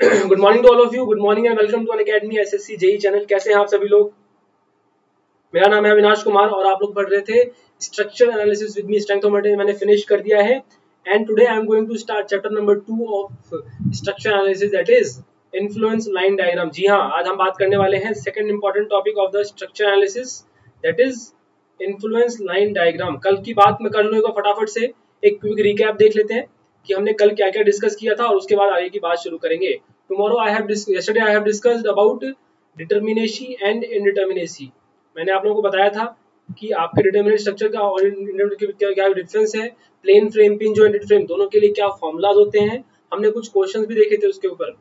Good morning to all of you, good morning and welcome to Unacademy SSC JE channel. कैसे हैं आप सभी लोग? मेरा नाम है अविनाश कुमार और आप लोग पढ़ रहे थे structure analysis with me strength of material. मैंने फिनिश कर दिया है and today I am going to start chapter number 2 of structure analysis, that is influence line diagram. जी हाँ, आज हम बात करने वाले हैं second important topic of the structure analysis, that is influence line diagram. कल की बात मैं कर लूंगा फटाफट से, एक क्विक रिकैप देख लेते हैं कि हमने कल क्या क्या डिस्कस किया था और उसके बाद आगे की बात शुरू करेंगे। Tomorrow yesterday I have discussed about determinacy and indeterminacy। मैंने आप लोगों को बताया था कि आपके डिटरमिनेट स्ट्रक्चर का और क्या क्या डिफरेंस है, plane frame, pin jointed frame, दोनों के लिए क्या फॉर्मूलाज होते हैं। हमने कुछ क्वेश्चंस भी देखे थे उसके ऊपर।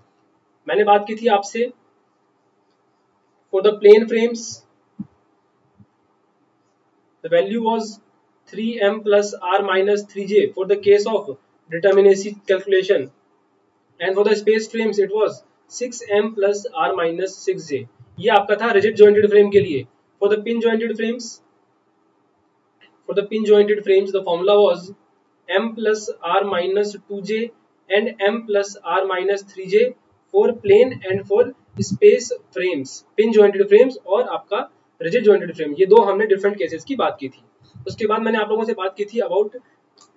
मैंने बात की थी आपसे for the plane frames the value was 3m plus r minus 3j for the case of determinacy calculation, and for the space frames it was 6m plus r minus 6j। ये आपका था रिजिड जॉइंटेड फ्रेम के लिए। for the pin jointed frames the formula was m plus r minus 2j and m plus r minus 3j for plane and for space frames, pin jointed frames और आपका rigid jointed frame. ये दो हमने different cases की बात की थी। उसके बाद मैंने आप लोगों से बात की थी अबाउट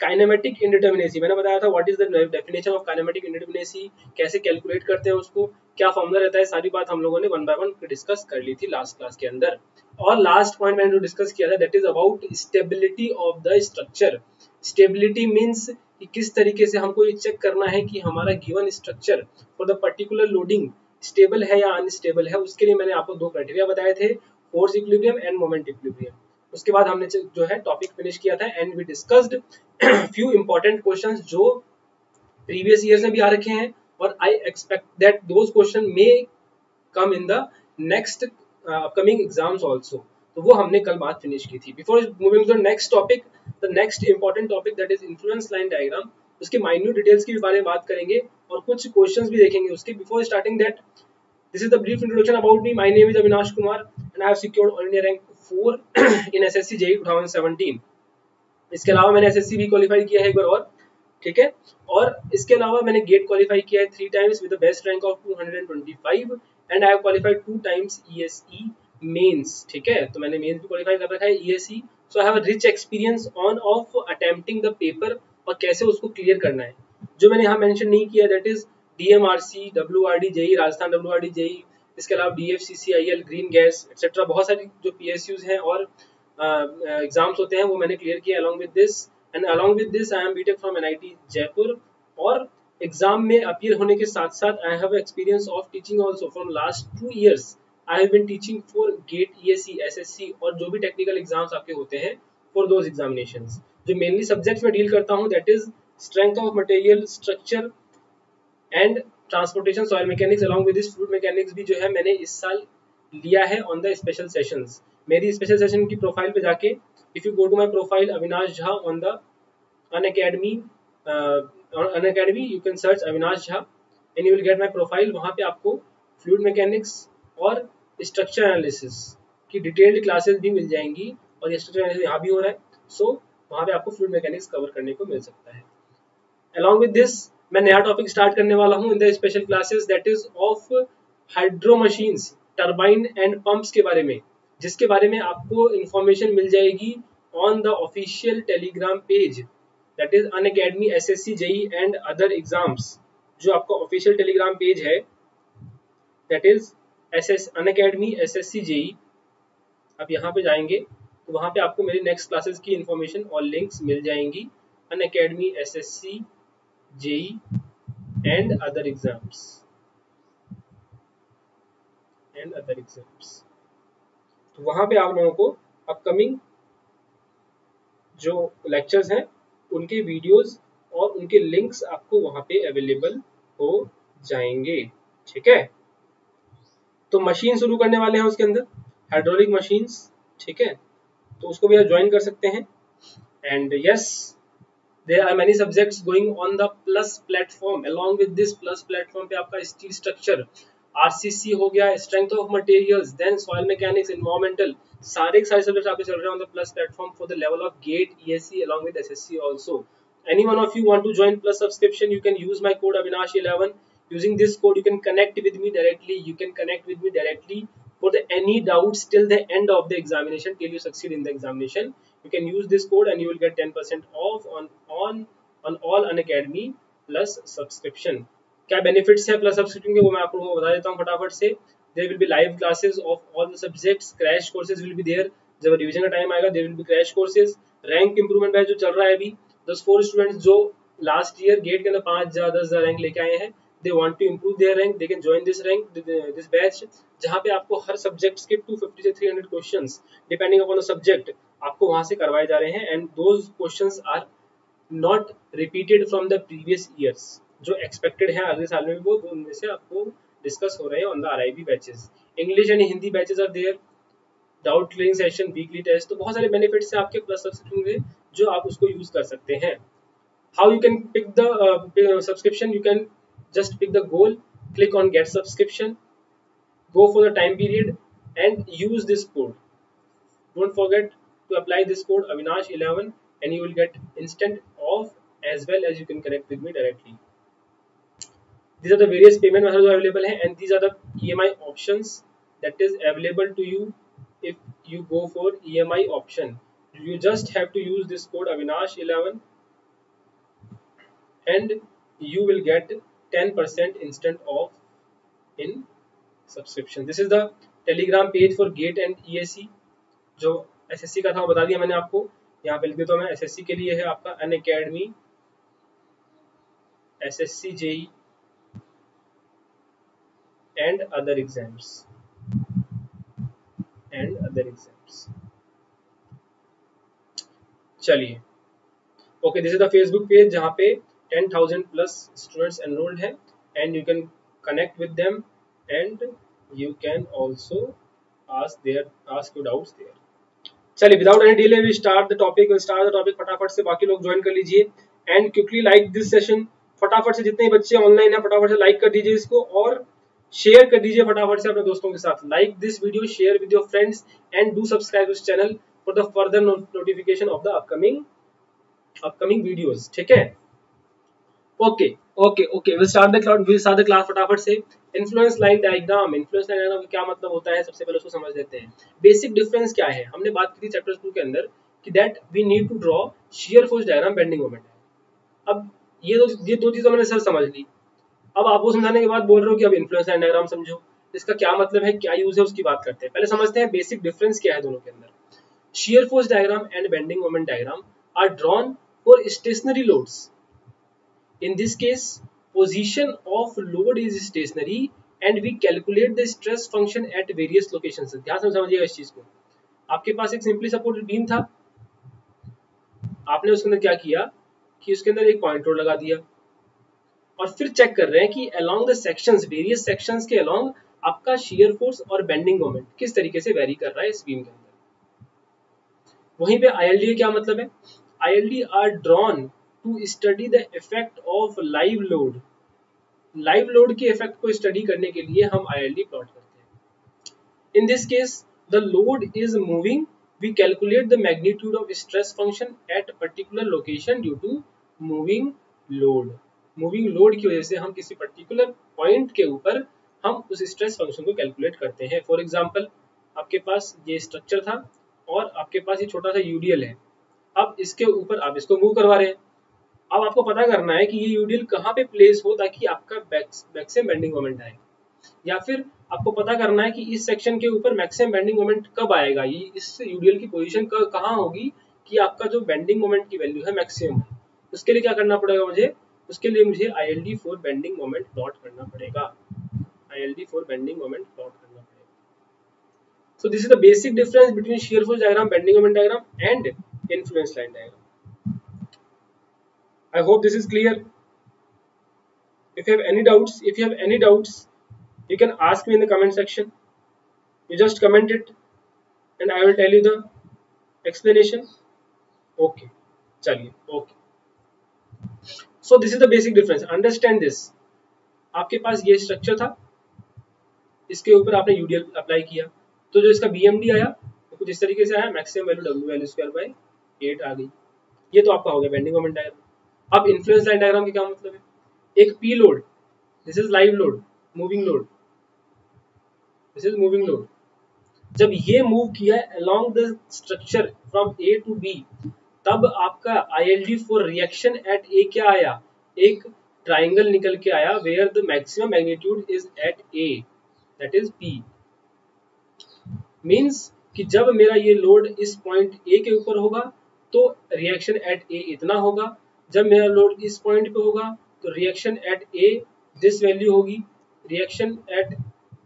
काइनेमेटिक इंडिटरमिनेसी। मैंने बताया था what is the definition of kinematic indeterminacy, कैसे कैलकुलेट करते हैं उसको, क्या फॉर्मूला रहता है, सारी बात हम लोगों ने वन बाय वन डिस्कस कर ली थी लास्ट क्लास के अंदर। और लास्ट पॉइंट मैंने जो डिस्कस किया था that is about stability of the structure. Stability means कि किस तरीके से हमको ये चेक करना है कि हमारा given structure for the particular loading stable है या अनस्टेबल है। उसके लिए मैंने आपको दो क्राइटेरिया बताए थे, force equilibrium and moment equilibrium. उसके बाद हमने जो है टॉपिक फिनिश किया था and we discussed few important questions जो प्रीवियस ईयर्स में भी आ रखे हैं और I expect that those question may come in the next upcoming exams also. तो वो हमने कल बात फिनिश की थी। Before moving to the next topic, the next important topic that is influence line diagram, उसके माइन्यूट डिटेल्स के बारे में बात करेंगे और कुछ क्वेश्चंस भी देखेंगे उसके। Before starting that, this is the brief introduction about me. My name is Avinash Kumar and I have secured all India rank 4 in SSC JEE 2017। इसके अलावा मैंने SSC भी क्वालिफाई किया है एक बार और, ठीक है। और इसके अलावा मैंने गेट क्वालिफाई किया है 3 times with the best rank of 225 and I have qualified 2 times ESE mains, ठीक है। तो मैंने मेंस भी क्वालिफाई कर रखा है ESE। So I have a rich experience on off attempting the paper और कैसे उसको क्लियर करना है। जो मैंने यहाँ मेंशन नहीं किया that is DMRC, WRD JEE, Rajasthan WRD JEE, इसके अलावा DFCCIL, ग्रीन गैस एक्सेट्रा, बहुत सारी जो PSUs हैं और एग्जाम्स होते हैं वो मैंने क्लियर किया along with this। and along with this I am BTech from NIT Jaipur. और एग्जाम में अपीयर होने के साथ साथ I have experience of teaching also from last 2 years। I have been teaching for GATE, ESE, SSC और जो भी technical exams आपके होते हैं for those examinations। जो मेनली सब्जेक्ट्स में डील करता हूँ that is strength of material, structure and transportation, soil mechanics along with this fluid mechanics भी जो है मैंने इस साल लिया है ऑन द स्पेशल सेशंस। मेरी स्पेशल सेशन की प्रोफाइल पे जाके if you go to my profile Avinash Jha on the Unacademy you can search Avinash Jha and you will get my profile. वहाँ पे आपको फ्लूइड मैकेनिक्स और स्ट्रक्चर एनालिसिस की डिटेल्ड क्लासेस भी मिल जाएंगी और ये स्ट्रक्चर एनालिसिस यहाँ भी हो रहा है। सो वहाँ पे आपको फ्लूइड मैकेनिक्स कवर करने को मिल सकता है। अलॉन्ग विद दिस मैं नया टॉपिक स्टार्ट करने वाला हूँ in the special classes that is of hydro machines, turbine and pumps के बारे में, जिसके बारे में आपको इंफॉर्मेशन मिल जाएगी on the official Telegram page that is Unacademy SSC JEE and other exams. जो आपका ऑफिशियल टेलीग्राम पेज है that is Unacademy SSC JEE। आप यहाँ पे जाएंगे तो वहाँ पे आपको मेरी नेक्स्ट क्लासेस की इंफॉर्मेशन और लिंक्स मिल जाएंगी। Unacademy SSC JEE and other exams तो वहां पे आप लोगों को अपकमिंग जो लेक्चर्स हैं उनके वीडियोस और उनके लिंक्स आपको वहां पे अवेलेबल हो जाएंगे, ठीक है। तो मशीन शुरू करने वाले हैं उसके अंदर हाइड्रोलिक मशीन्स, ठीक है। तो उसको भी आप ज्वाइन कर सकते हैं। And yes, there are many subjects going on the plus platform। along with this plus platform पे आपका steel structure, RCC हो गया, strength of materials, then soil mechanics, environmental, सारे सब्जेक्ट्स आपके चल रहे हैं on the plus platform for the level of GATE, ESE along with SSC also। any one of you want to join plus subscription you can use my code Avinash11। Using this code, you can connect with me directly. You can connect with me directly for the any doubts till the end of the examination, till you succeed in the examination. You can use this code and you will get 10% off on all Unacademy plus subscription. क्या benefits है plus subscription के वो मैं आपको बता देता हूँ फटाफट से. There will be live classes of all the subjects, crash courses will be there. जब रिवीजन का टाइम आएगा there will be crash courses. Rank improvement batch जो चल रहा है अभी, 10 स्टूडेंट्स जो लास्ट ईयर गेट के अंदर 5,000 10,000 रैंक लेके आए हैं, they want to improve their rank, they can join this rank, this batch, जहाँ पे आपको हर सब्जेक्ट्स के 250 से 300 questions depending upon the subject आपको वहां से करवाए जा रहे हैं. And those questions are not repeated from the previous years. जो एक्सपेक्टेड है अगले साल में वो उनमें से आपको डिस्कस हो रहे हैं on the RIB batches. English and Hindi batches are there, doubt clearing session, weekly test. तो बहुत सारे बेनिफिट्स हैं आपके प्लस सब्सक्रिप्शन के जो आप उसको यूज कर सकते हैं. How you can pick the subscription? You can just pick the goal, click on get subscription, go for the time period and use this code. Don't forget to apply this code Avinash11 and you will get instant off, as well as you can connect with me directly. These are the various payment methods available हैं, and these are the EMI options that is available to you if you go for EMI option. You just have to use this code Avinash11 and you will get 10% instant off in subscription. This is the Telegram page for GATE and ESE. जो SSC का था वो बता दिया मैंने आपको. यहाँ पे लिख देता हूँ मैं. SSC के लिए है आपका Unacademy, SSC JEE and other exams. चलिए, okay, this is the Facebook page जहाँ पे 10,000 प्लस स्टूडेंट्स एनरोल्ड हैं and you can connect with them and you can also ask your doubts there. चलिए, without any delay we start the topic. फटाफट से बाकी लोग join कर लीजिए and quickly like this session. फटाफट से जितने बच्चे ऑनलाइन हैं फटाफट से लाइक कर दीजिए इसको और शेयर कर दीजिए फटाफट से अपने दोस्तों के साथ. Like this video, share with your friends and do subscribe this channel for the further notification of the upcoming videos. ठीक है, okay will start the class फटाफट से. इन्फ्लुएंस लाइन डायग्राम का क्या मतलब होता है सबसे पहले उसको समझ लेते हैं. बेसिक डिफरेंस क्या है, हमने बात की थी चैप्टर 2 के अंदर कि that we need to draw shear force diagram, bending moment. अब ये दो चीजें मैंने सर समझ ली. अब आपको समझाने के बाद बोल रहे हो कि अब इन्फ्लुएंस लाइन डायग्राम समझो, इसका क्या मतलब है, क्या यूज है, उसकी बात करते हैं. पहले समझते हैं बेसिक डिफरेंस क्या है दोनों के अंदर. Shear force diagram and bending moment diagram are drawn for stationary loads. In this case, position of load is stationary and we calculate the stress function at various locations. ध्यान से समझिएगा इस चीज को. आपके पास एक सिंपली सपोर्टेड बीम था, आपने उसके अंदर क्या किया कि उसके अंदर एक पॉइंट रोड लगा दिया और फिर चेक कर रहे हैं कि along the sections, various sections के along आपका shear force और bending moment किस तरीके से वेरी कर रहा है इस बीम के अंदर. वहीं पे ILD क्या मतलब है, ILD are drawn to study the effect of live load. Live load के इफेक्ट को स्टडी करने के लिए हम ILD प्लॉट करते हैं. In this case, the load is moving. We calculate the magnitude of stress function at particular location due to moving load. Moving load की वजह से हम किसी पर्टिकुलर पॉइंट के ऊपर हम उस स्ट्रेस फंक्शन को कैलकुलेट करते हैं. फॉर एग्जाम्पल, आपके पास ये स्ट्रक्चर था और आपके पास ये छोटा सा यूडीएल है. अब इसके ऊपर आप इसको मूव करवा रहे हैं. अब आपको पता करना है कि ये यूडीएल कहाँ पे प्लेस हो ताकि आपका मैक्सिमम बेंडिंग मोमेंट आए, या फिर आपको पता करना है कि इस सेक्शन के ऊपर मैक्सिमम बेंडिंग मोमेंट कब आएगा, ये इस यूडीएल की पोजीशन कहाँ होगी कि आपका जो बेंडिंग मोमेंट की वैल्यू है मैक्सिमम है. उसके लिए क्या करना पड़ेगा मुझे, उसके लिए मुझे ILD for bending moment plot करना पड़ेगा. ILD for bending moment plot करना पड़ेगा. So this is the basic difference between shear force diagram, bending moment diagram and influence line diagram. I hope this is clear. If you have any doubts, you can ask me in the comment section. You just comment it and I will tell you the explanation. Okay, chaliye, okay. So this is the basic difference. Understand this. आपके पास ये structure था, इसके ऊपर आपने UDL apply किया, तो जो इसका BMD आया तो कुछ इस तरीके से आया, maximum value W value square by 8 आ गई. ये तो आपका हो गया बेंडिंग मोमेंट डायग्राम. अब इन्फ्लुएंस लाइन डायग्राम की क्या मतलब है, एक P load this is live load, moving load, this is moving load. जब ये मूव किया along the structure from A to B, तब आपका ILD for reaction at A क्या आया, एक ट्राइंगल निकल के आया where the maximum magnitude is at A, that is P। Means कि जब मेरा ये लोड इस पॉइंट ए के ऊपर होगा तो रिएक्शन एट ए इतना होगा, जब मेरा लोड इस पॉइंट पे होगा तो reaction at A this value होगी, रिएक्शन एट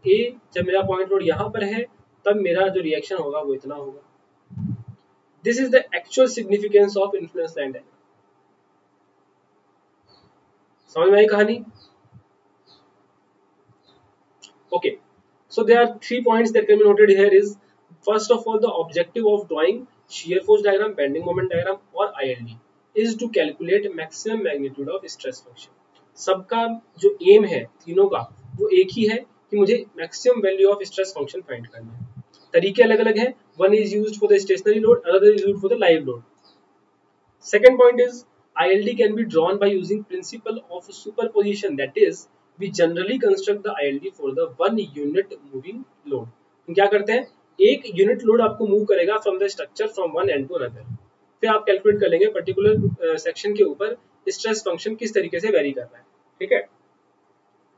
ए जब मेरा पॉइंट लोड यहाँ पर है तब मेरा जो रिएक्शन होगा वो इतना होगा। This is the actual significance of influence line diagram. समझ में आई कहानी? Okay, so there are 3 points that can be noted here is, first of all, the objective of drawing shear force diagram, bending moment diagram or ILD is to calculate maximum magnitude of stress function। सबका जो M है तीनों का वो एक ही है कि मुझे maximum value of stress function find करना है। तरीके अलग अलग हैं, one is used for the stationary load, other is used for the live load. Second point is ILD can be drawn by using principle of superposition, that is we generally construct the ILD for the one unit moving load। हम क्या करते हैं, एक unit load आपको move करेगा from the structure from one end to another, फिर आप calculate कर लेंगे पर्टिकुलर सेक्शन के ऊपर स्ट्रेस फंक्शन किस तरीके से वेरी कर रहा है। ठीक है,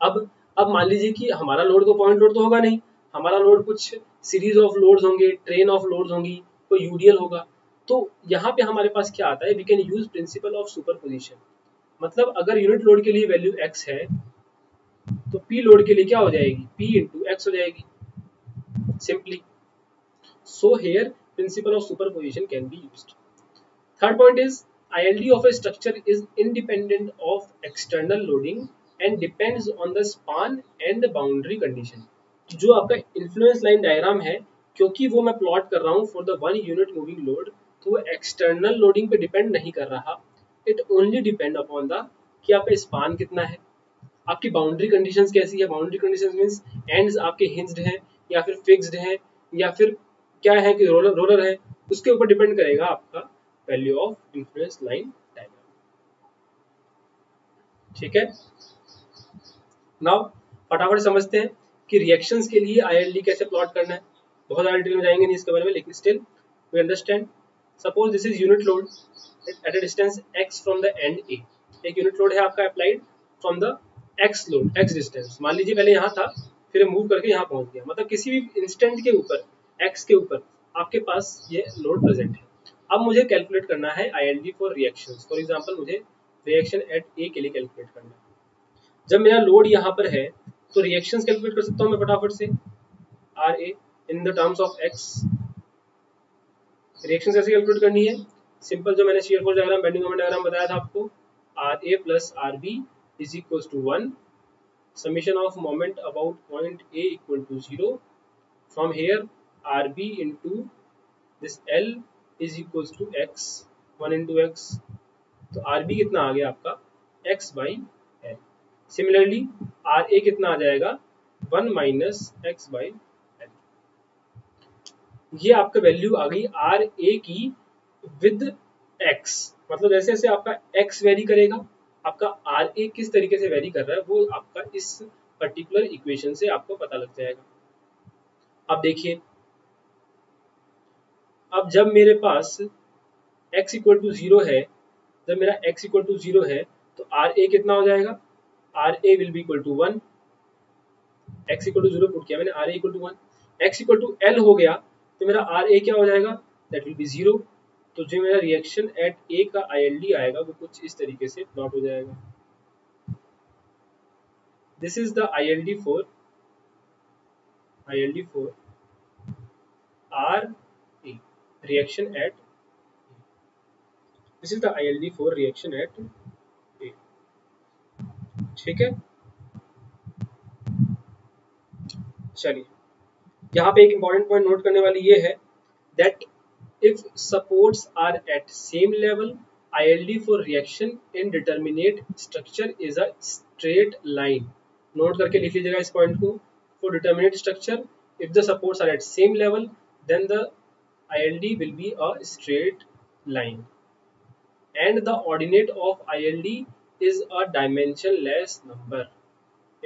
अब मान लीजिए कि हमारा लोड तो पॉइंट लोड तो होगा नहीं, हमारा लोड कुछ सीरीज ऑफ लोड्स होंगे, ट्रेन ऑफ लोड्स होंगी, कोई यूडीएल होगा। तो यहाँ पे हमारे पास क्या आता है, we can use principle of superposition. मतलब अगर यूनिट लोड के लिए वैल्यू x है तो p लोड के लिए क्या हो जाएगी, p इंटू एक्स हो जाएगी simply. So here principal of superposition can be used. Third point is ILD of a structure is independent of external loading and depends on the span and the boundary condition। जो आपका influence line diagram है, क्योंकि वो मैं plot कर रहा हूँ for the one unit moving load, तो वो एक्सटर्नल लोडिंग पे डिपेंड नहीं कर रहा, it only depend upon the कि आपका स्पान कितना है, आपकी बाउंड्री कंडीशंस कैसी है। बाउंड्री कंडीशंस मींस एंड्स आपके हिंज्ड हैं या फिर फिक्स्ड हैं या फिर क्या है कि रोलर है, उसके ऊपर डिपेंड करेगा आपका value of influence line diagram. ठीक है, नाउ फटाफट समझते हैं कि रिएक्शंस के लिए ILD कैसे प्लॉट करना है। बहुत ज़्यादा डिटेल में जाएंगे नहीं इसके बारे में, लेकिन still we understand. Suppose this is unit load at a distance x from the end A। एक यूनिट लोड है आपका applied from the x load, x distance. मान लीजिए पहले यहाँ था, फिर मूव करके यहाँ पहुंच गया, मतलब किसी भी इंस्टेंट के ऊपर x के ऊपर आपके पास ये लोड प्रेजेंट है। अब मुझे कैलकुलेट करना है ILD for reactions. For example मुझे रिएक्शन एट A के लिए कैलकुलेट करना है। जब मेरा लोड यहाँ पर है तो रिएक्शंस कैलकुलेट कर सकता हूँ मैं फटाफट से, RA in the terms of x। Reactions कैसे कैलकुलेट करनी है, सिंपल जो मैंने shear force diagram, bending moment diagram बताया था आपको, RA plus RB is equal to 1, summation of moment about point A equal to 0, from here RB into this L is equal to x, 1 into x। तो RB कितना आ गया आपका x by L। Similarly RA कितना आ जाएगा 1 minus x by L. ये आपका value आ गई RA की विद x। मतलब जैसे जैसे आपका x वेरी करेगा, आपका RA किस तरीके से वेरी कर रहा है वो आपका इस पर्टिकुलर इक्वेशन से आपको पता लग जाएगा। अब देखिए, अब जब मेरे पास x इक्वल टू 0 है, जब मेरा x इक्वल टू 0 है तो RA कितना हो जाएगा, RA will be equal to 1। x equal to 0 put किया मैंने, RA equal to 1। x equal to L हो गया तो मेरा RA क्या हो जाएगा, दैट विल बी 0। तो जो मेरा रिएक्शन एट A का ILD आएगा वो कुछ इस तरीके से प्लॉट हो जाएगा। This is the ILD for RA reaction at, this is the ILD for reaction eight A। ठीक है, चलिए यहाँ पे एक इंपॉर्टेंट पॉइंट नोट करने वाली ये है that if supports are at same level, ILD for reaction in determinate structure is a straight line। Note करके लिख लीजिएगा इस पॉइंट को। For determinate structure, if the supports are at same level, then the ILD will be a straight line, and the ordinate of ILD is a dimensionless number।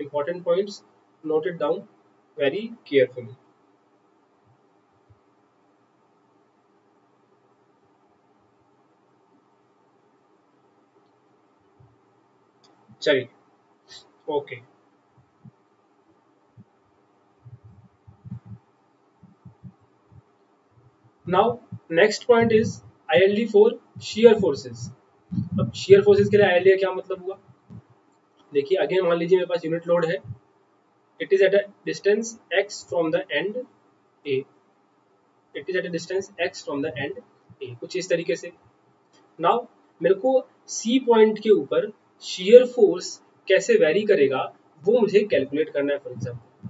important points, note it down very carefully. चलिए, okay. Now next point is ILD for shear forces. अब shear forces के लिए ILD का क्या मतलब हुआ? देखिए again मान लीजिए मेरे पास यूनिट लोड है, it is at a distance x from the end A. It is at a distance x from the end A. कुछ इस तरीके से. Now मेरे को C पॉइंट के ऊपर shear force कैसे वेरी करेगा वो मुझे कैलकुलेट करना है. फॉर एग्जाम्पल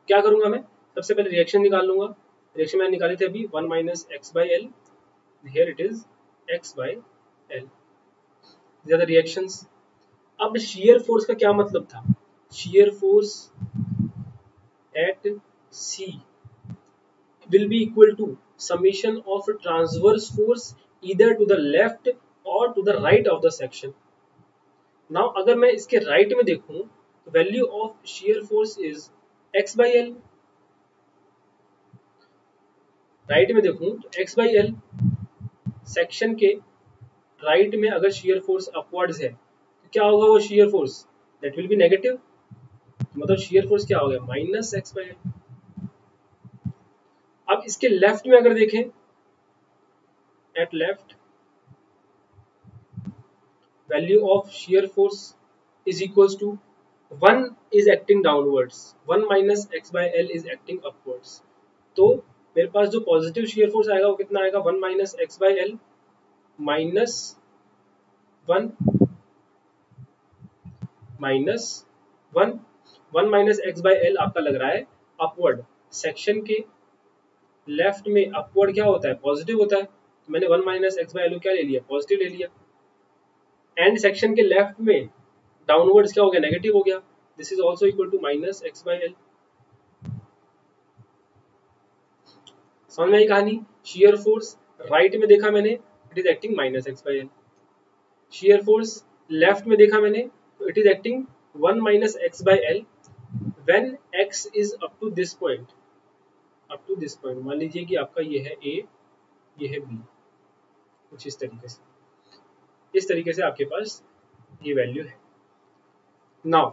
क्या करूंगा मैं? सबसे पहले रिएक्शन निकाल लूंगा. रिएक्शन मैंने निकाली थी अभी 1 minus x by L. Here it is x by l. These are the reactions. अब shear force का क्या मतलब था? shear force at C will be equal to summation of transverse force either to the left or to the right of the section. Now अगर मैं इसके right में देखूं तो value of shear force is x by l. right में देखूं तो x by l. section के right में अगर shear force upwards है तो क्या होगा वो shear force? That will be negative. मतलब shear force क्या हो गया? Minus x by L. अब इसके लेफ्ट में अगर देखें, at left value of shear force is equals to 1 is acting downwards, 1 minus x by l is acting upwards. तो मेरे पास जो पॉजिटिव shear force आएगा वो कितना आएगा? 1 minus x by l minus 1 minus 1 1 minus x by l आपका लग रहा है अपवर्ड. सेक्शन के लेफ्ट में अपवर्ड क्या होता है? पॉजिटिव होता है. तो मैंने 1 माइनस एक्स बाई एल क्या ले लिया? पॉजिटिव ले लिया. एंड सेक्शन के लेफ्ट में डाउनवर्ड्स क्या हो गया? नेगेटिव हो गया. This is also equal to minus x by L. समझ में आई कहानी? शियर फोर्स राइट में देखा मैंने, it is acting minus x by L. Shear force left में देखा मैंने तो it is acting 1 minus x by L when x is up to this point. Up to this point मान लीजिए कि आपका ये है ए, ये है बी. कुछ इस तरीके से, इस तरीके से आपके पास ये वैल्यू है. नाउ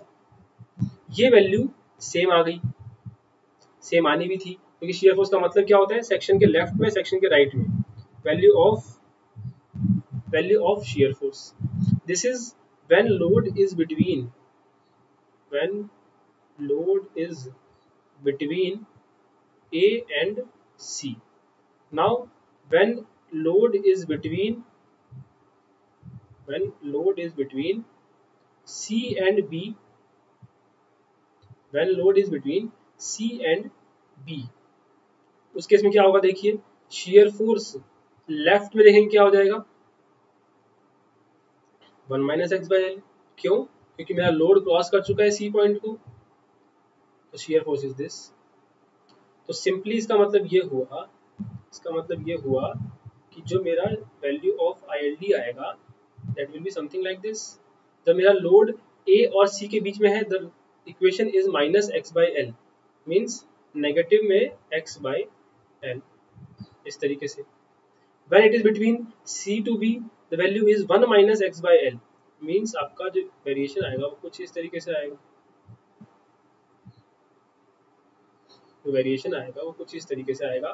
ये वैल्यू सेम आ गई, सेम आनी भी थी क्योंकि शियर फोर्स का मतलब क्या होता है? सेक्शन के लेफ्ट में, सेक्शन के राइट में value of shear force. This is when load is between, when load is between A and C. Now when load is between C and B, when load is between C and B, उस case में क्या होगा? देखिए shear force left में देखेंगे क्या हो जाएगा? 1 माइनस एक्स बाई एल. क्यों? क्योंकि मेरा लोड क्रॉस कर चुका है C पॉइंट को. तो shear force is this. तो सिंपली इसका मतलब ये हुआ कि जो मेरा वैल्यू ऑफ ILD आएगा that will be something like this. जब मेरा लोड A और C के बीच में है the equation is minus x by L, means negative में x बाई एल. इस तरीके से when it is between C to B the value is 1 minus x by L, means आपका जो वेरिएशन आएगा वो कुछ इस तरीके से आएगा. वेरिएशन आएगा वो कुछ इस तरीके से आएगा.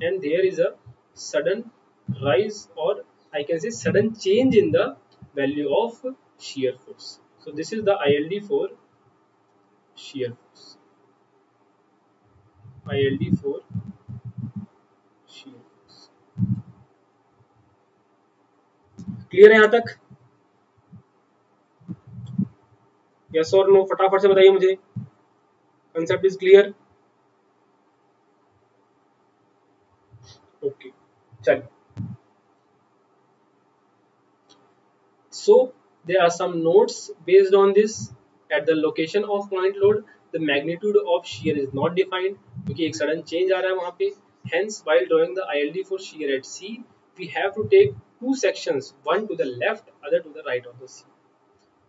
And there is a sudden rise और I can say sudden change in the value of shear force. So this is the ILD for shear force. ILD for shear force. Clear है यहाँ तक? यस और no फटाफट से बताइए मुझे. Concept is clear? Okay चलिए. So there are some notes based on this. At the location of point load, the magnitude of shear is not defined क्योंकि एक sudden change आ रहा है वहाँ पे. Hence, while drawing the ILD for shear at C, we have to take two sections, one to the left, other to the right of the C.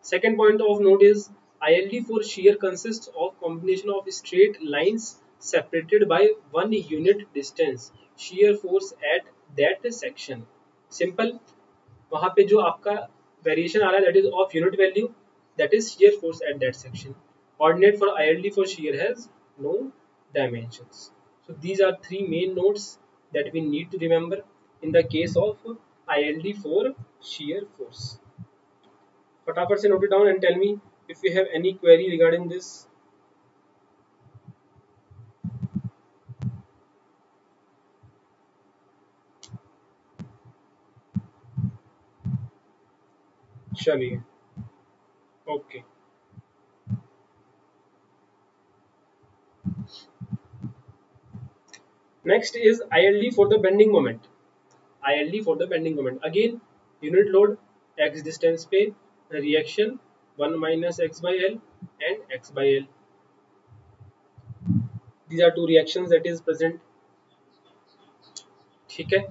Second point of note is ILD for shear consists of combination of straight lines separated by 1 unit distance. Shear force at that section. Simple. वहां पे जो आपका variation आ रहा है that is of unit value, that is shear force at that section. Ordinate for ILD for shear has no dimensions. So these are three main notes that we need to remember in the case of ILD for shear force. फटाफट से note it down and tell me if you have any query regarding this. चलिए, okay. Next is ILD for the bending moment. ILD for the bending moment. Again, unit load, x distance पे reaction 1 minus x by L and x by L. These are two reactions that is present. ठीक है,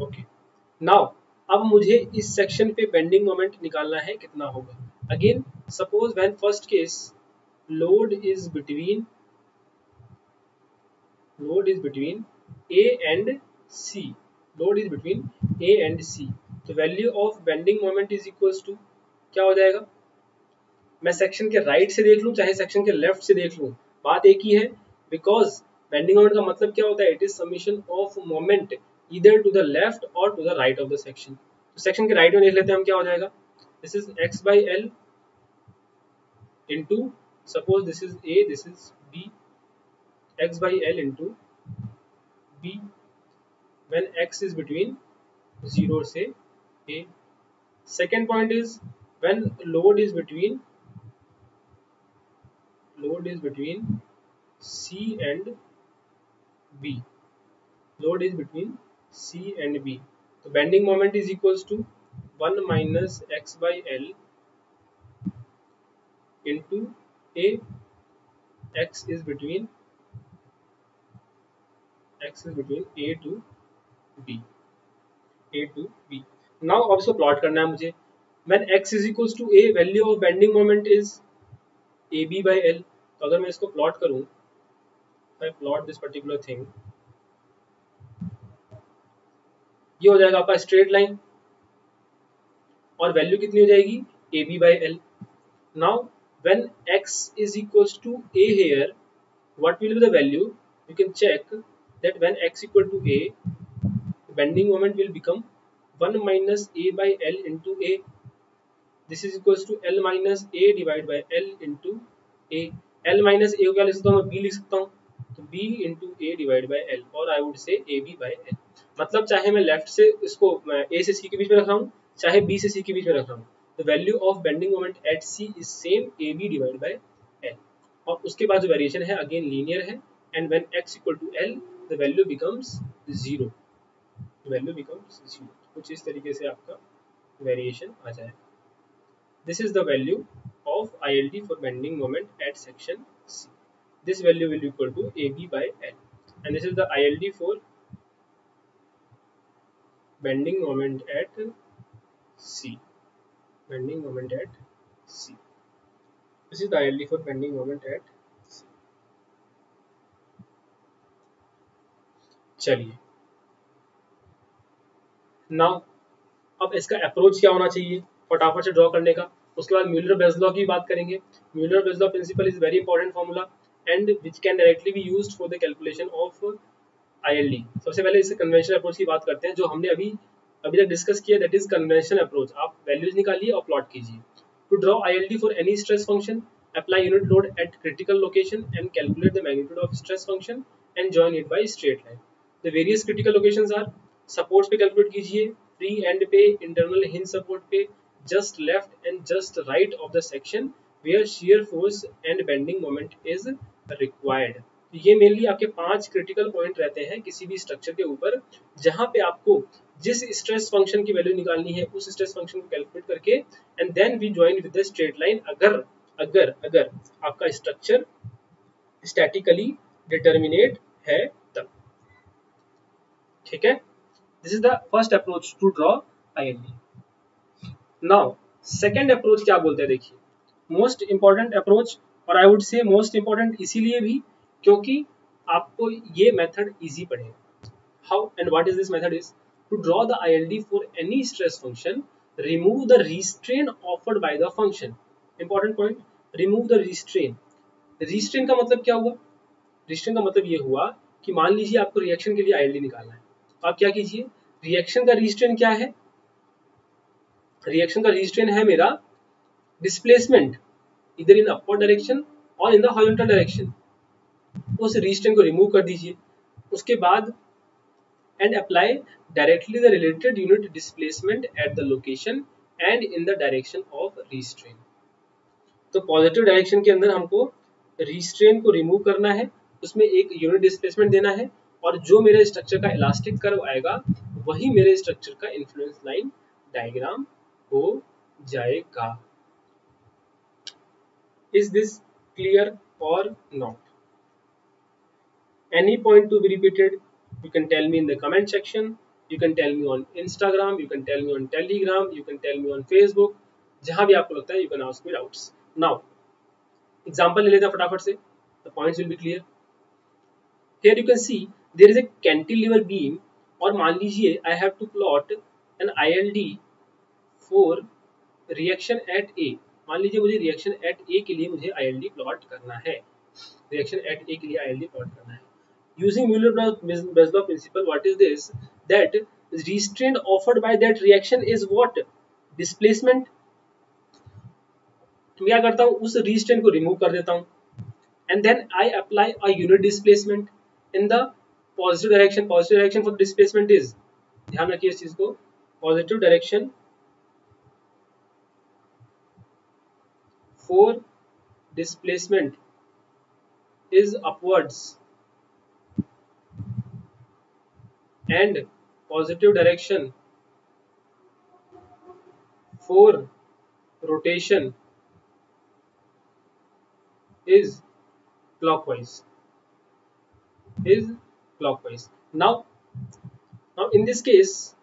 okay. Now अब मुझे इस section पे bending moment निकालना है, कितना होगा. Again suppose when first case load is between A and C. Load is between A and C. तो value of bending moment is equals to क्या हो जाएगा. मैं सेक्शन के राइट से देख लूं चाहे सेक्शन के लेफ्ट से देख लूं, बात एक ही है. बिकॉज बेंडिंग मोमेंट का मतलब क्या होता है, it is summation of moment either to the left और to the right of the section. तो सेक्शन के राइट में देख लेते हैं हम, क्या हो जाएगा. This is x by L into, suppose this is A, this is B, x by L into B when x is between 0 से A. Second point is when load is between C and B. Load is between C and B. So bending moment is equals to 1 minus x by L into A. X is between A to B. Now अब इसको plot करना है मुझे. When x is equals to A, value of bending moment is AB by L. तो अगर मैं इसको plot करूं, I plot this particular thing, ये हो जाएगा आपका स्ट्रेट लाइन और वैल्यू कितनी हो जाएगी AB by L. Now when x is equals to A here, what will be the value? You can check that when x equal to A, bending moment will become 1 minus A by L into A. This is equals to L minus A divided by L into A. L minus A को क्या लिख सकता हूँ मैं, B लिख सकता हूँ. तो B into A divided by L, और I would say AB by L. मतलब चाहे मैं लेफ्ट से इसको A से C के बीच में रख रहा हूँ, चाहे B से C के बीच में रख रहा हूँ, the value of bending moment at C is same AB divided by L. और उसके बाद जो वेरिएशन है अगेन लीनियर है, and when x equal to L, the value becomes 0. कुछ इस तरीके से आपका वेरिएशन आ जाएगा. This is the value of ILD for bending moment at section C. This value will be equal to AB by L, and this is the ILD for bending moment at C. This is the ILD for bending moment at C. चलिए, now अब इसका approach क्या होना चाहिए फटाफट से draw करने का. उसके बाद म्यूलर बेज लॉ की बात करेंगे. म्यूलर बेज law principle is very important formula and which can directly be used for the calculation of ILD. सबसे पहले इस कन्वेंशनल अप्रोच की बात करते हैं जो हमने अभी तक डिस्कस किया, दैट इज कन्वेंशनल अप्रोच. आप वैल्यूज निकालिए और प्लॉट कीजिए. To draw ILD for any stress function, apply unit load at critical location and calculate the magnitude of stress function and join it by straight line. The various critical locations are, supports पे calculate कीजिए, free and पे, internal hinge support पे, just left and just right of the section where shear force and bending moment is required. ये mainly आपके 5 critical point रहते हैं किसी भी स्ट्रक्चर के ऊपर, जहां पे आपको जिस स्ट्रेस फंक्शन की वैल्यू निकालनी है उस स्ट्रेस फंक्शन को कैलकुलेट करके and then we join with the straight line, अगर आपका स्ट्रक्चर स्टैटिकली डिटर्मिनेट है तब. ठीक है, this is the first approach to draw ILD. Now second approach क्या बोलते हैं, देखिए मोस्ट इंपॉर्टेंट अप्रोच, और I would say most important इसीलिए भी क्योंकि आपको ये मेथड इजी पड़ेगा। How and what is this method is to draw the ILD for any stress function, remove the restrain offered by the function. Important point, remove the restrain. Restrain का मतलब क्या हुआ? रिस्ट्रेन का मतलब ये हुआ कि मान लीजिए आपको रिएक्शन के लिए ILD निकालना है, तो आप क्या कीजिए, रिएक्शन का रिस्ट्रेन क्या है? रिएक्शन का रिस्ट्रेन है मेरा डिस्प्लेसमेंट, इधर इन अपवर्ड डायरेक्शन और इन द हॉरिजॉन्टल डायरेक्शन। उस रिस्ट्रेन को रिमूव कर दीजिए, उसके बाद and apply directly the related unit displacement at the location and in the direction of restrain. तो पॉजिटिव डायरेक्शन के अंदर हमको रिस्ट्रेन को रिमूव करना है, उसमें एक यूनिट डिस्प्लेसमेंट देना है, और जो मेरे स्ट्रक्चर का इलास्टिक कर्व आएगा वही मेरे स्ट्रक्चर का इन्फ्लुएंस लाइन डायग्राम हो जाएगा। Is this clear or not? Any point to be repeated? You can tell me in the comment section. You can tell me on Instagram. You can tell me on Telegram. You can tell me on Facebook. जहां भी आपको लगता है you can ask me doubts. Now, example ले लेते हैं फटाफट से. The points will be clear. Here you can see there is a cantilever beam, और मान लीजिए I have to plot an ILD for reaction at A. मान लीजिए मुझे रिएक्शन एट ए के लिए मुझे ILD प्लॉट करना है, रिएक्शन एट ए के लिए ILD प्लॉट करना है using Muller Breslau principle. What is this? That restraint offered by that reaction is what? Displacement. तो क्या करता हूँ, उस restraint को रिमूव कर देता हूँ, and then I apply a unit displacement in the positive direction. Positive direction for displacement is, ध्यान रखिए इस चीज को, positive direction for displacement is upwards and positive direction for rotation is clockwise. Now in this case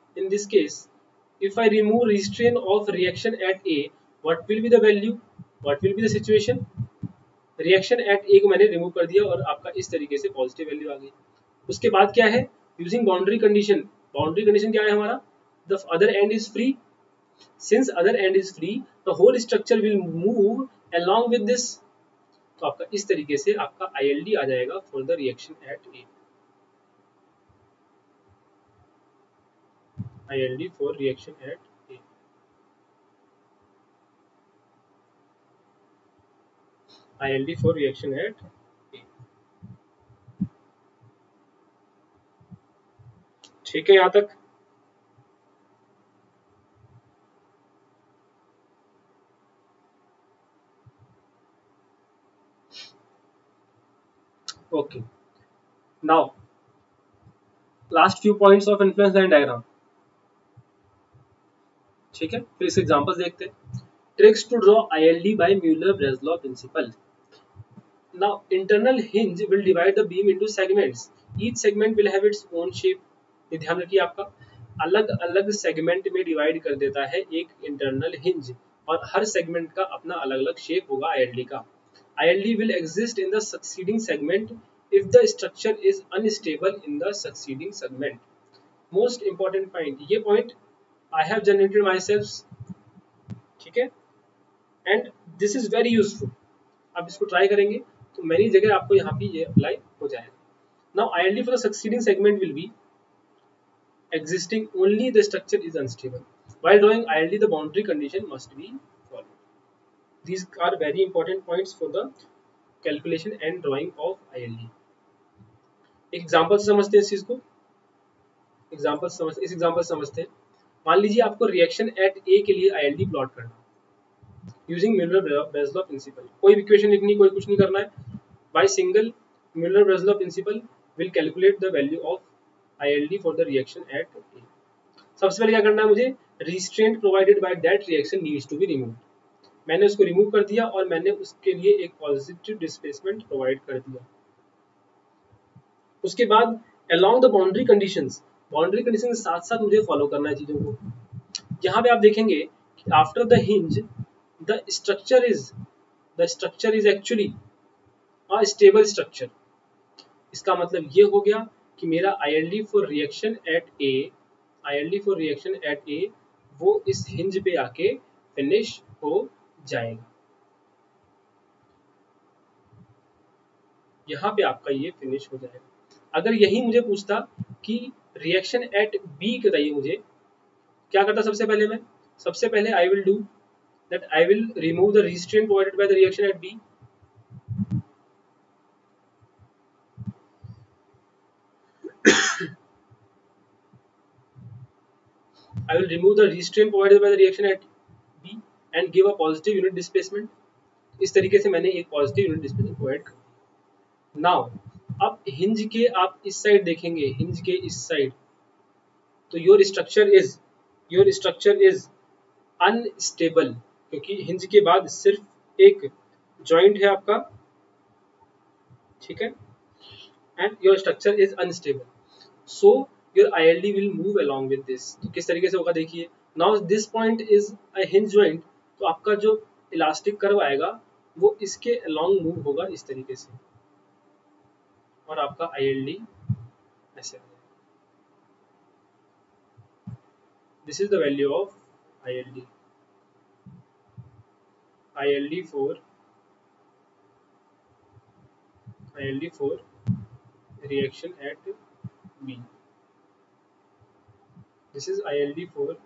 if I remove restraint of reaction at A, what will be the value, what will be the situation? Reaction at A को मैंने remove कर दिया और आपका इस तरीके से positive value आ गई। उसके बाद क्या है, using boundary condition. Boundary condition क्या है हमारा, the other end is free, since other end is free the whole structure will move along with this. तो आपका इस तरीके से आपका ILD आ जाएगा for the reaction at A, ILD for reaction at A, ILD for reaction at A. ठीक है यहाँ तक? Okay, now last few points of influence line diagram. ठीक है, फिर इस एग्जांपल्स देखते हैं। Tricks to draw ILD by Muller Breslau principle. Now internal hinge will divide the beam into segments. Each segment will have its own shape. ये ध्यान रखिए, आपका अलग अलग सेगमेंट में डिवाइड कर देता है एक इंटरनल हिंज, और हर सेगमेंट का अपना अलग अलग शेप होगा ILD का। ILD will exist in the succeeding segment if the structure is unstable in the succeeding segment. Most important point, ये point I have generated myself, ठीक है, and this is very useful. आप इसको try करेंगे तो मेरी जगह आपको यहाँ पे ये अप्लाई हो जाएगा। Now ILD for the succeeding segment will be existing only the structure is unstable. While drawing ILD, the boundary condition must be followed. These are very important points for the calculation and drawing of ILD. एक example से समझते हैं इस चीज को, इस example समझते हैं। मान लीजिए आपको रिएक्शन एट ए के लिए ILD प्लॉट करना यूजिंग म्यूलर-ब्रेसलॉव प्रिंसिपल। कोई इक्वेशन लिखनी, कोई कुछ नहीं करना है। By single Muller Breslau principle will calculate the value of ILD for the reaction at A. सबसे पहले क्या करना है मुझे, restraint provided by that reaction needs to be removed. मैंने उसको रिमूव कर दिया और मैंने उसके लिए एक पॉजिटिव डिस्प्लेसमेंट प्रोवाइड कर दिया। उसके बाद along the boundary conditions, boundary condition के साथ साथ मुझे फॉलो करना है चीजों को। यहाँ पे आप देखेंगे after the hinge the structure is actually a stable structure. इसका मतलब ये हो गया कि मेरा ILD फॉर रिएक्शन एट ए वो इस हिंज पे आके फिनिश हो जाएगा। यहाँ पे आपका ये फिनिश हो जाएगा। अगर यही मुझे पूछता कि रिएक्शन एट बी बताइए, मुझे क्या करता सबसे पहले I will do that, I will remove the restraint provided by the reaction at B. I will remove the restraint provided by the reaction at B and give a positive unit displacement. इस तरीके से मैंने एक positive unit displacement provide कर दिया। Now अब hinge के आप इस साइड देखेंगे, हिंज के इस साइड, तो योर स्ट्रक्चर इज अनस्टेबल, क्योंकि हिंज के बाद सिर्फ एक जॉइंट है आपका, ठीक है, and your structure is unstable, so your ILD will move along with this। तो किस तरीके से होगा देखिए, now this point is a hinge joint, तो आपका जो इलास्टिक कर्व आएगा वो इसके along मूव होगा इस तरीके से, और आपका ILD ऐसे होगा। This is the value of ILD for reaction at B. This is ILD for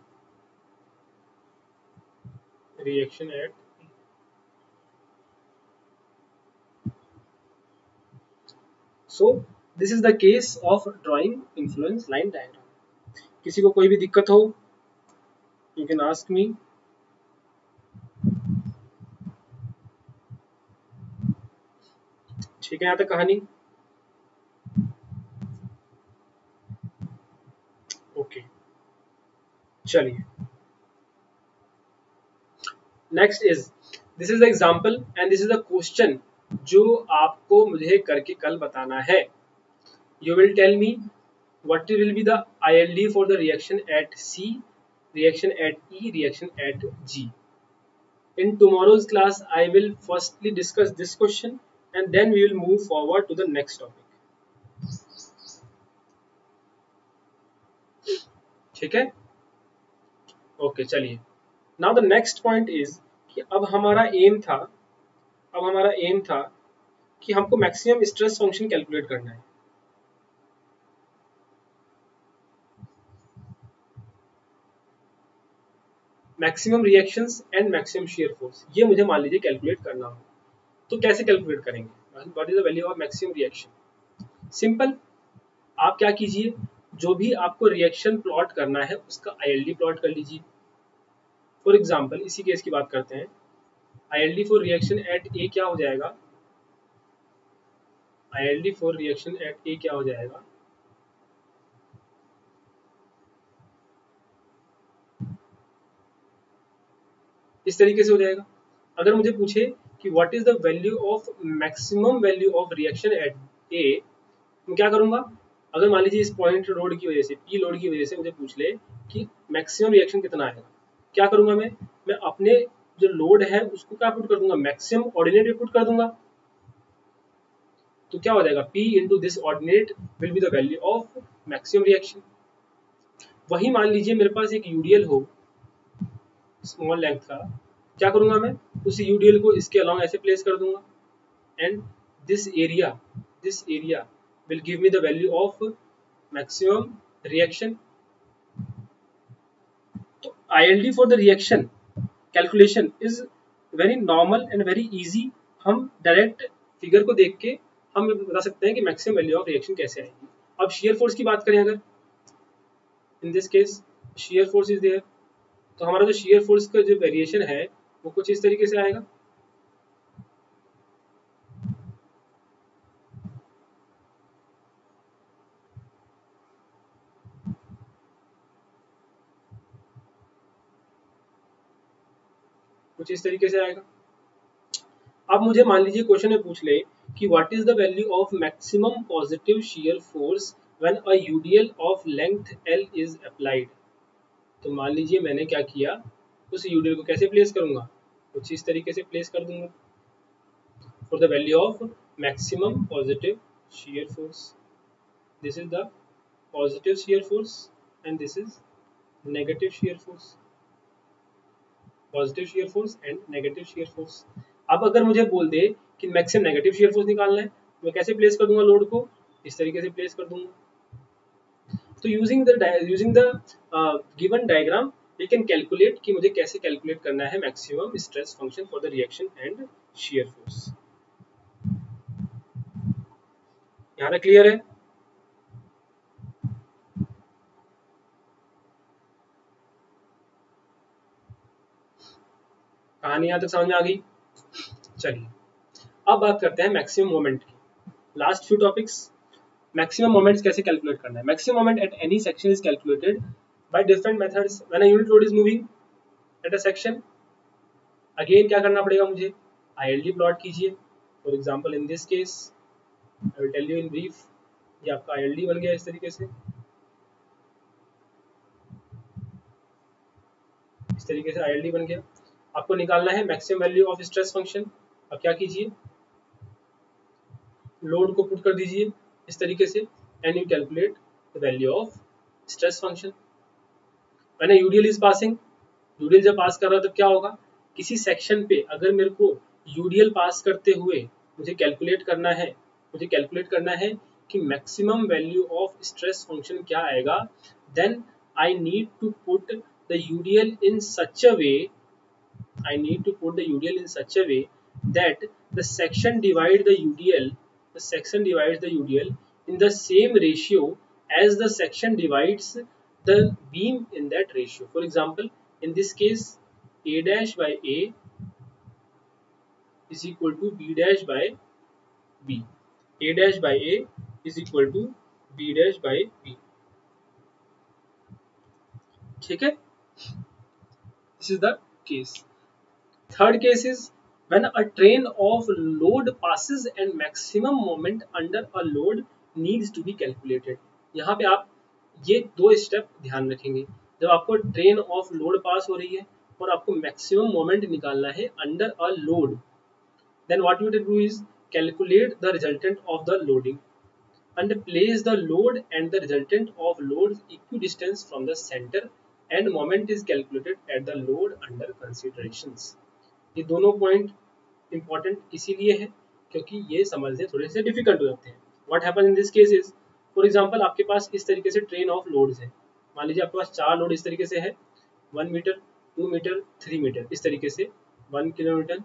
reaction at B. So this is the case of drawing influence line diagram. किसी को कोई भी दिक्कत हो, you can ask me. ठीक है, यहाँ तक कहानी ओके। चलिए next is, this is the example and this is the question जो आपको मुझे करके कल बताना है। You will tell me what will be the ILD for the reaction at C, reaction at E, reaction at G. In tomorrow's class, I will firstly discuss this question and then we will move forward to the next topic. ठीक है, okay चलिए। Now the next point is कि अब हमारा M था कि हमको maximum stress function calculate करना है। Maximum reactions and maximum shear force, ये मुझे मान लीजिए कैलकुलेट करना हो, तो कैसे कैलकुलेट करेंगे? What is the value of maximum reaction? Simple, आप क्या कीजिए, जो भी आपको रिएक्शन प्लॉट करना है उसका ILD प्लॉट कर लीजिए। फॉर एग्जांपल इसी केस की बात करते हैं, ILD for reaction at A क्या हो जाएगा, ILD for reaction at A क्या हो जाएगा, इस तरीके से हो जाएगा। अगर मुझे पूछे कि what is the value of maximum value of reaction at A, मैं क्या करूंगा? अगर मान लीजिए इस पॉइंट लोड की वजह से, पी लोड की वजह से मुझे पूछ ले कि मैक्सिमम रिएक्शन कितना आएगा, क्या करूंगा मैं अपने जो लोड है उसको क्या पुट कर दूंगा, मैक्सिमम ऑर्डिनेट पुट कर दूंगा। तो क्या हो जाएगा, P into this ordinate will be the value of maximum reaction. वही मान लीजिए मेरे पास एक यूडीएल हो स्मॉल लेंथ का, क्या करूंगा मैं, उस यूडीएल को इसके अलॉन्ग ऐसे प्लेस कर दूंगा, and this area will give me the value of maximum reaction. तो ILD for the reaction calculation is very normal and very easy. हम डायरेक्ट फिगर को देख के हम बता सकते हैं कि मैक्सिमम वैल्यू ऑफ रिएक्शन कैसे आएगी। अब शियर फोर्स की बात करें, अगर in this case shear force is there, तो हमारा जो शियर फोर्स का जो वेरिएशन है वो कुछ इस तरीके से आएगा। कुछ इस तरीके से आएगा। अब मुझे मान लीजिए क्वेश्चन में पूछ ले कि what is the value of maximum positive shear force when a UDL of length L is applied. तो मान लीजिए मैंने क्या किया, उस यूडियल को कैसे प्लेस करूंगा, कुछ इस तरीके से प्लेस कर दूंगा। For the value of maximum positive shear force, this is the positive shear force and this is negative shear force, positive shear force and negative shear force। अब अगर मुझे बोल दे कि मैक्सिमम नेगेटिव shear force निकालना है, मैं कैसे place कर दूंगा लोड को, इस तरीके से प्लेस कर दूंगा। तो using the given diagram we can calculate कि मुझे कैसे कैलकुलेट करना है maximum stress function for the reaction and shear force। यहाँ तक क्लियर है? कहानी यहाँ तक समझ में आ गई? चलिए अब बात करते हैं मैक्सिमम मोमेंट की। Last few topics. Maximum moments कैसे कैलकुलेट करना है। Maximum moment at any section is calculated by different methods when a unit load is moving at a section. Again क्या करना पड़ेगा मुझे, ILD प्लॉट कीजिए। For example in this case I will tell you in brief, ये आपका ILD बन गया इस तरीके से, इस तरीके से ILD बन गया। आपको निकालना है maximum value of stress function. अब क्या कीजिए, लोड को पुट कर दीजिए इस तरीके से and you calculate the value of stress function. When a UDL is passing, UDL जब पास कर रहा है तब क्या होगा, किसी सेक्शन पे अगर मेरे को यूडियल पास करते हुए मुझे कैलकुलेट करना है, मुझे कैलकुलेट करना है कि maximum value of stress function क्या आएगा, then I need to put the UDL in such a way, I need to put the UDL in such a way that the section divides the UDL, the section divides the UDL in the same ratio as the section divides the beam in that ratio. For example, in this case, A dash by A is equal to B dash by B. A dash by A is equal to B dash by B. ठीक है? This is the case. Third case is when a train of load passes and maximum moment under a load needs to be calculated. यहाँ पे आप ये दो step ध्यान रखेंगे। जब आपको ट्रेन ऑफ लोड पास हो रही है और आपको मैक्सिमम मोमेंट निकालना है under a load, then what you do is calculate the resultant of the loading and place the load and the resultant of loads equidistant from the center and moment is calculated at the load under considerations. ये दोनों point important इसीलिए है क्योंकि ये समझने थोड़े से difficult हो जाते हैं। What happen in this case is, for example आपके पास इस तरीके से ट्रेन ऑफ लोड्स है। मान लीजिए आपके पास 4 लोड इस तरीके से है, 1 मीटर, 2 मीटर, 3 मीटर, इस तरीके से 1 kilometre,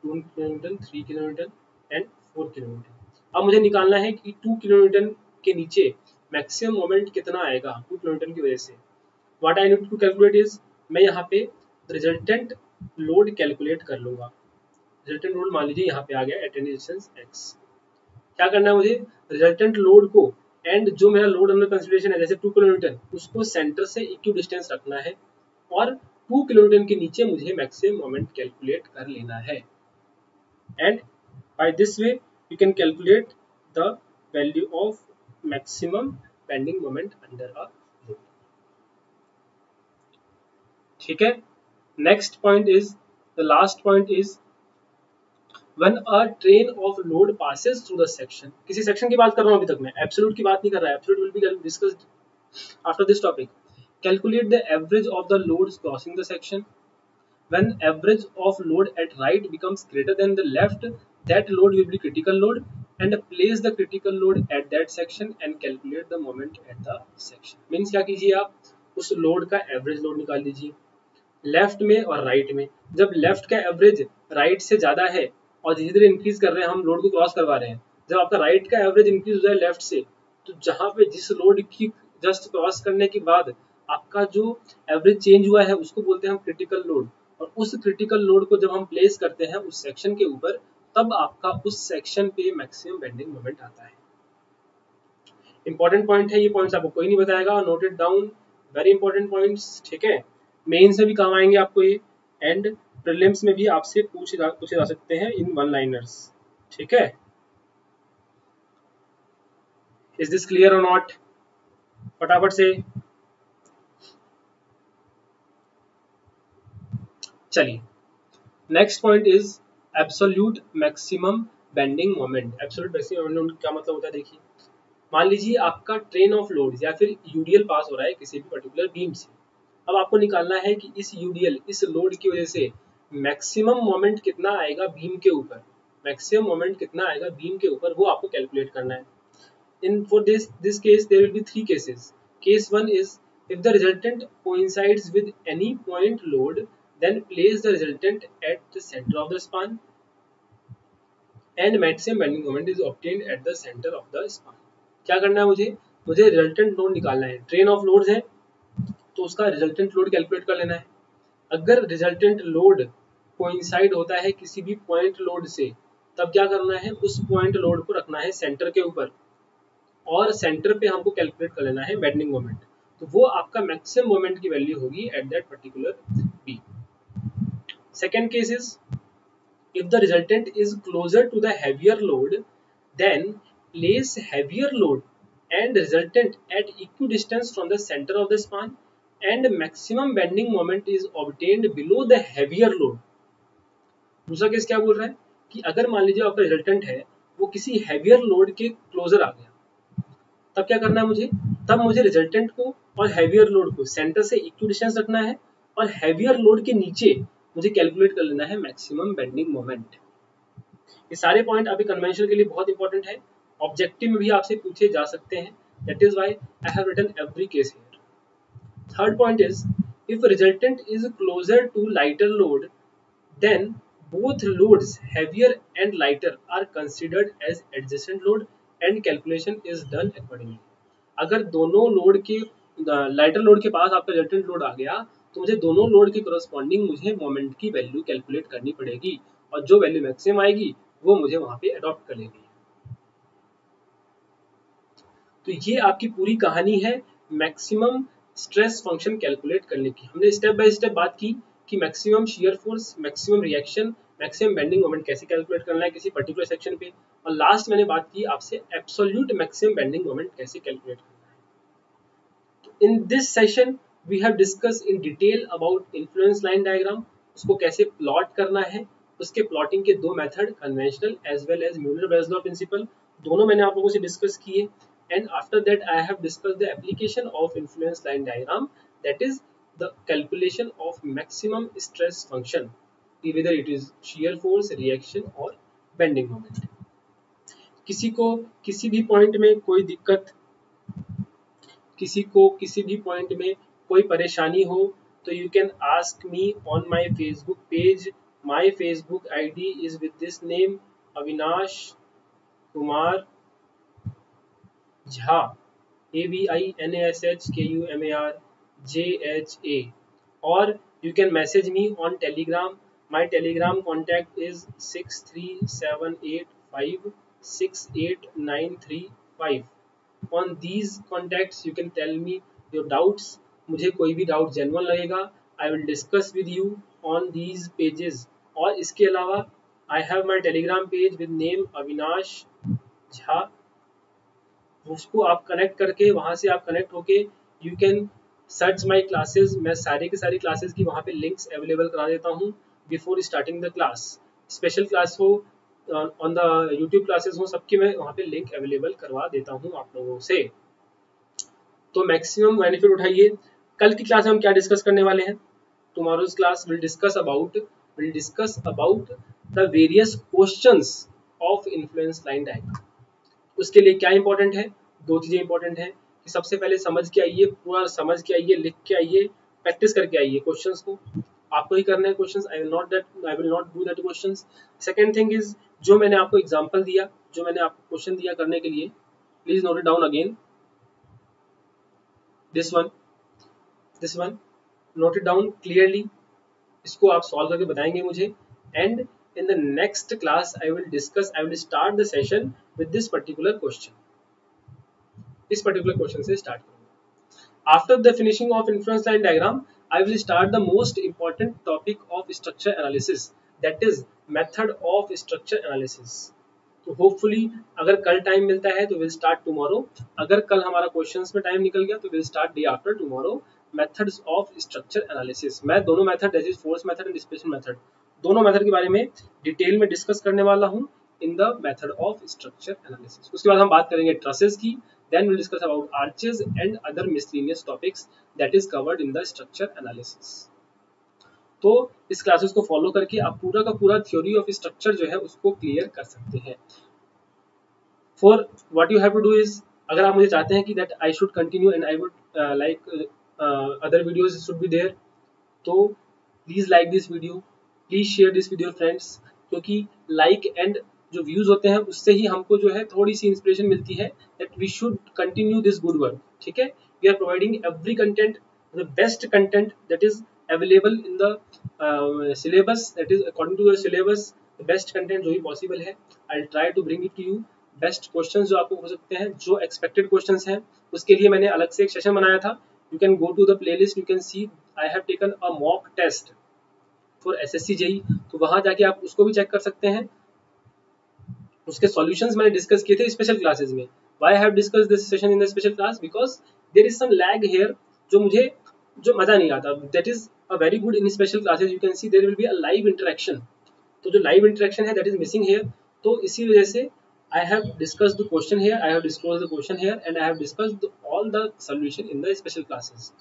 2 kilometre, 3 kilometre and 4 kilometre. अब मुझे निकालना है कि 2 किलोमीटर के नीचे मैक्सिमम मोमेंट कितना आएगा 2 किलोमीटर की वजह से। What I need to calculate is, मैं यहाँ पे रिजल्टेंट लोड कैलकुलेट कर लूंगा। रिजल्टेंट लोड मान लीजिए यहाँ पे आ गया एट एनी डिस्टेंस x। क्या करना है मुझे, रिजल्टेंट लोड को एंड जो मेरा लोड अंडर कंसीडरेशन है जैसे 2 किलोमीटर, उसको सेंटर से इक्वी डिस्टेंस रखना है और 2 किलोमीटर के नीचे मुझे मैक्सिमम मोमेंट कैलकुलेट कर लेना है। And by this way you can calculate the value of maximum bending moment under a load. ठीक है, next point is the last point is when a train of load passes through the section। किसी section की बात कर रहा हूं अभी तक, मैं एब्सोल्यूट की बात नहीं कर रहा है। Absolute will be discussed after this topic. Calculate the average of the loads crossing the section. when average of load at right becomes greater than the left, that load will be critical load and place the critical load at that section and calculate the moment at the section। Means क्या कीजिए, आप उस load का average load निकाल लीजिए left में और right में। जब लेफ्ट का एवरेज राइट से ज्यादा है और धीरे धीरे इंक्रीज कर रहे हैं, हम लोड को क्रॉस करवा रहे हैं, जब आपका राइट का एवरेज इंक्रीज हो जाए लेफ्ट से, तो जहां पे जिस लोड की जस्ट क्रॉस करने के बाद आपका जो एवरेज चेंज हुआ है उसको बोलते हैं हम क्रिटिकल लोड। और उस क्रिटिकल लोड को जब हम प्लेस करते हैं उस सेक्शन के ऊपर, तब आपका उस सेक्शन पे मैक्सिमम बेंडिंग मोमेंट आता है। इंपॉर्टेंट पॉइंट है, ये पॉइंट्स आपको कोई नहीं बताएगा, note it down, very important points. ठीक है, मेंस में भी काम आएंगे आपको ये, एंड प्रीलिम्स में भी आपसे पूछे जा सकते हैं इन वन लाइनर्स। ठीक है, इज दिस क्लियर और नॉट? फटाफट से चलिए, next point is absolute maximum bending moment. Absolute maximum moment क्या मतलब होता है? देखिए, मान लीजिए आपका ट्रेन ऑफ लोड या फिर यूडीएल पास हो रहा है किसी भी पर्टिकुलर बीम से। अब आपको निकालना है कि इस यूडीएल, इस लोड की वजह से मैक्सिमम मोमेंट कितना आएगा बीम के ऊपर, मैक्सिमम मोमेंट कितना आएगा बीम के ऊपर, वो आपको कैलकुलेट करना है। In for this case there will be three cases. Case one is if the resultant coincides with any point load, then place the resultant at the center of the span and maximum bending moment is obtained at the center of the span. क्या करना है मुझे resultant load निकालना है। Train of loads है तो उसका resultant load calculate कर लेना है। अगर रिजल्टेंट लोड कोइंसाइड होता है किसी भी पॉइंट लोड से, तब क्या करना है, उस पॉइंट लोड को रखना है सेंटर के ऊपर और सेंटर पे हमको कैलकुलेट कर लेना है बेंडिंग मोमेंट। तो वो आपका मैक्सिमम मोमेंट की वैल्यू होगी at that particular B. Second case is if the resultant is closer to the heavier load, then place heavier load and resultant at equidistance from the center of the span and maximum bending moment is obtained below the heavier load. दूसरा case क्या बोल रहा है कि अगर मान लीजिए आपका रिजल्टेंट है वो किसी हैवियर लोड के क्लोजर आ गया, तब क्या करना है तब मुझे रिजल्टेंट को और हैवियर लोड को सेंटर से इक्वल डिस्टेंस रखना है और हैवियर लोड के नीचे मुझे कैलकुलेट कर लेना है मैक्सिमम बेंडिंग मोमेंट। ये सारे पॉइंट अभी कन्वेंशन के लिए बहुत इंपॉर्टेंट है, ऑब्जेक्टिव में भी आपसे पूछे जा सकते हैं। That is why I have written every case here. Third point is if resultant is closer to lighter load, then both loads heavier and lighter are considered as adjacent load and calculation is done accordingly. अगर दोनों load के lighter load के पास आपका resultant load आ गया तो मुझे दोनों load के करस्पॉन्डिंग मुझे मोमेंट की वैल्यू कैलकुलेट करनी पड़ेगी और जो वैल्यू मैक्सिमम आएगी वो मुझे वहां पे अडॉप्ट कर लेनी है। तो ये आपकी पूरी कहानी है मैक्सिमम स्ट्रेस फंक्शन कैलकुलेट करने की। हमने स्टेप बाय स्टेप बात की कि maximum shear force, maximum reaction, maximum bending moment कैसे कैलकुलेट करना है किसी पर्टिकुलर सेक्शन पे, और लास्ट मैंने बात की आपसे एब्सोल्यूट मैक्सिमम बेंडिंग मोमेंट कैसे कैलकुलेट करना है। In this session we have discuss in detail about influence line diagram, उसको कैसे प्लॉट करना है, उसके प्लॉटिंग के दो method, conventional as well as Muller Breslau law principle, दोनों मैंने आप लोगों से डिस्कस किए। And after that I have discussed the application of influence line diagram, that is the calculation of maximum stress function, whether it is shear force, reaction or bending moment. किसी को किसी भी पॉइंट में कोई दिक्कत, किसी को किसी भी पॉइंट में कोई परेशानी हो तो you can ask me on my Facebook page. My Facebook ID is with this name, Avinash Kumar Jha, AVINASHKUMARJHA, or you can message me on Telegram. My Telegram contact is 63785689335. On these contacts you can tell me your doubts. मुझे कोई भी doubt genuine लगेगा I will discuss with you on these pages. और इसके अलावा I have my Telegram page with name Avinash Jha, उसको आप connect करके वहां से आप कनेक्ट होके you can search my classes. मैं सारी की सारी क्लासेस की वहां पे लिंक्स अवेलेबल करा देता हूँ before starting the class. Special class हो ऑन द यूट्यूब क्लासेस हो, सबकी मैं वहां पे लिंक अवेलेबल करवा देता हूँ आप लोगों से। तो मैक्सिमम बेनिफिट उठाइए। कल की क्लास में हम क्या डिस्कस करने वाले हैं? Tomorrow's class will discuss about the various questions of influence line diagram. उसके लिए क्या इंपॉर्टेंट है? दो चीजें इंपॉर्टेंट है कि सबसे पहले समझ के आइए, पूरा समझ के आइए, लिख के आइए, प्रैक्टिस करके आइए क्वेश्चंस को। आपको ही करना है questions, I will not do that questions. Second thing is, जो मैंने आपको एग्जांपल दिया, जो मैंने आपको क्वेश्चन दिया करने के लिए, please note it down again. This one note it down clearly. इसको आप सॉल्व करके बताएंगे मुझे, and in the next class I will start the session with this particular question. इस particular question से start करूंगा। After the finishing of influence line diagram, I will start the most important topic of structure analysis, that is method of structure analysis. तो hopefully अगर कल time मिलता है तो will start tomorrow, अगर कल हमारा क्वेश्चंस में टाइम निकल गया तो will start day after tomorrow methods of structure analysis. मैं दोनों method that is force method and displacement method, दोनों मेथड के बारे में डिटेल में डिस्कस करने वाला हूँ in the method of structure analysis. उसके बाद हम बात करेंगे ट्रसेस की, then will discuss about arches and other miscellaneous topics that is covered in the structure analysis. तो इस क्लासेस को फॉलो करके आप पूरा का पूरा थ्योरी ऑफ स्ट्रक्चर जो है उसको क्लियर कर सकते हैं। For what you have to do is, अगर आप मुझे चाहते हैं कि that I should continue and I would like other videos should be there, तो please like this video, please share this video friends, क्योंकि लाइक एंड जो views होते हैं उससे ही हमको जो है थोड़ी सी इंस्पिरेशन मिलती है that we should continue this good work. ठीक है, we are providing every content, the best content that is available in the syllabus, that is according to the syllabus, the best content जो भी possible है। I will try to bring it to you. Best questions जो आपको हो सकते हैं, जो expected questions हैं, उसके लिए मैंने अलग से एक सेशन बनाया था। You can go to the playlist, you can see I have taken a mock test for SSC JEE, तो वहां जाके आप उसको भी चेक कर सकते हैं। उसके सॉल्यूशंस मैंने डिस्कस किए थे स्पेशल क्लासेस में। Why I have discussed this session in the special class? Because there is some lag here, जो मजा नहीं आता। That is a very good in special classes, you can see there will be a live interaction, तो जो live interaction है that is missing hair. तो इसी वजह से I have discussed the question here, I have disclosed the question here and I have discussed all the solution in the special classes.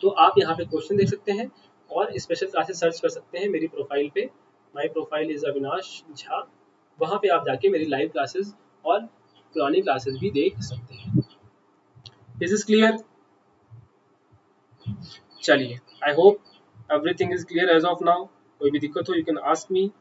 तो आप यहाँ पे क्वेश्चन देख सकते हैं और स्पेशल क्लासेस सर्च कर सकते हैं मेरी प्रोफाइल पे। My profile is Avinash Jha, वहाँ पे आप जाके मेरी लाइव क्लासेस और पुरानी क्लासेस भी देख सकते हैं। Is is clear? चलिए, I hope everything is clear as of now. कोई भी दिक्कत हो यू कैन आस्क मी।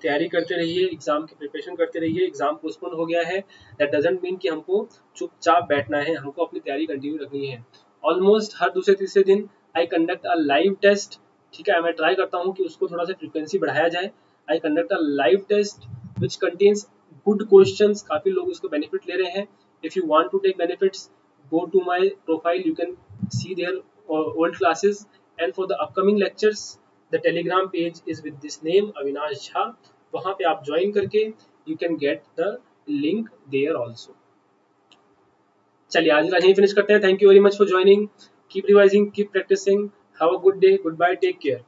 तैयारी करते रहिए, एग्जाम की प्रिपरेशन करते रहिए। एग्जाम पोस्टपोन हो गया है, दैट डजंट मीन कि हमको चुपचाप बैठना है, हमको अपनी तैयारी कंटिन्यू रखनी है। ऑलमोस्ट हर दूसरे तीसरे दिन I conduct a live test. ठीक है, मैं ट्राई करता हूँ कि उसको थोड़ा सा फ्रिक्वेंसी बढ़ाया जाए। I conduct a live test which contains good questions, काफी लोग उसको बेनिफिट ले रहे हैं। If you want to take benefits, go to my profile, you can see there old classes and for the upcoming lectures the Telegram page is with this name Avinash Jha. वहां पे आप join करके you can get the link there also. चलिए, आज यहीं finish करते हैं। Thank you very much for joining. Keep revising, keep practising. Have a good day, goodbye, take care.